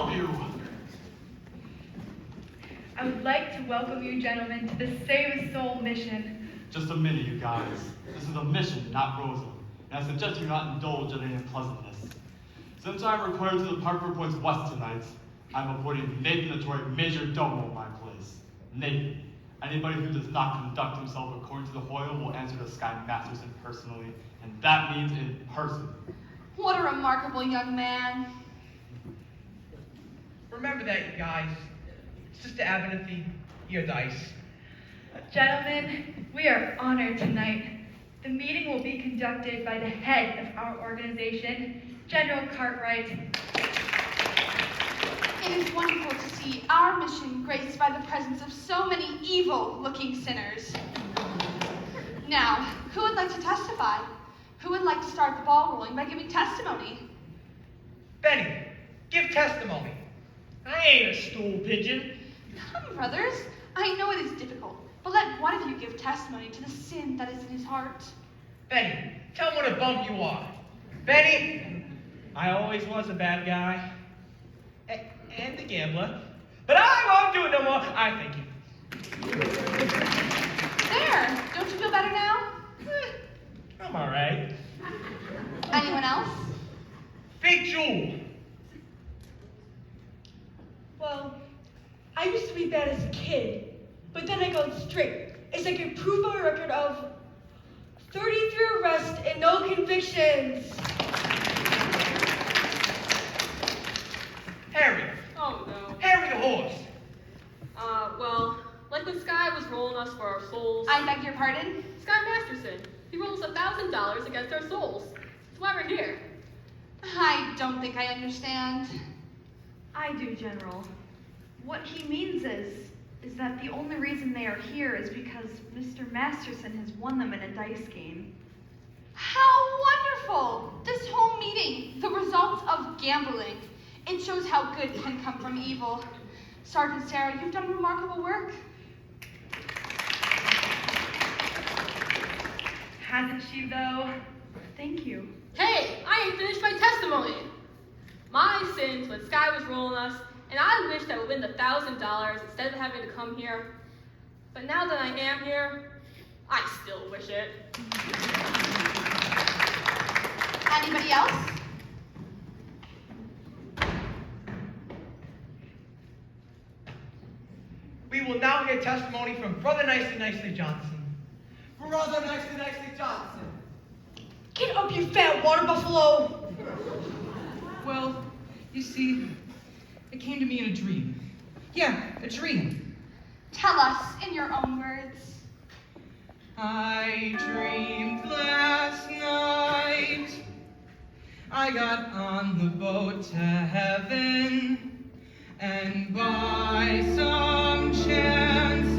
all of you. I would like to welcome you gentlemen to the Save a Soul mission. Just a minute, you guys. This is a mission, not Rosa. And I suggest you not indulge in any unpleasantness. Since I'm required to the Parker Points West tonight, I'm appointing Nathan the Toy Major Domo in my place. Nathan. Anybody who does not conduct himself according to the Hoyle will answer to Sky Masterson personally, and that means in person. What a remarkable young man. Remember that, you guys. Sister Abernathy, your dice. Gentlemen, we are honored tonight. The meeting will be conducted by the head of our organization, General Cartwright. It is wonderful to see our mission graced by the presence of so many evil-looking sinners. Now, who would like to testify? Who would like to start the ball rolling by giving testimony? Benny, give testimony. I ain't a stool pigeon. Come, brothers. I know it is difficult, but let one of you give testimony to the sin that is in his heart. Benny, tell him what a bum you are. Benny! I always was a bad guy. And a gambler. But I won't do it no more. I thank you. There. Don't you feel better now? I'm all right. Anyone else? Big Jewel. Well, I used to be bad as a kid, but then I got straight. It's like a proof of a record of 33 arrests and no convictions. Harry. Oh no. Harry the horse. Well, like when Sky was rolling us for our souls. I beg your pardon? Sky Masterson. He rolls $1,000 against our souls. That's why we're here. I don't think I understand. I do, General. What he means is that the only reason they are here is because Mr. Masterson has won them in a dice game. How wonderful! This whole meeting, the results of gambling. It shows how good can come from evil. Sergeant Sarah, you've done remarkable work. Hasn't she, though? Thank you. Hey, I ain't finished my testimony. My sins when Sky was rolling us, and I wished I would win the $1,000 instead of having to come here. But now that I am here, I still wish it. Anybody else? We will now hear testimony from Brother Nicely Johnson. Brother Nicely Johnson. Get up, you fat water buffalo! Well, you see, it came to me in a dream. Yeah, a dream. Tell us in your own words. I dreamed last night I got on the boat to heaven, and by some chance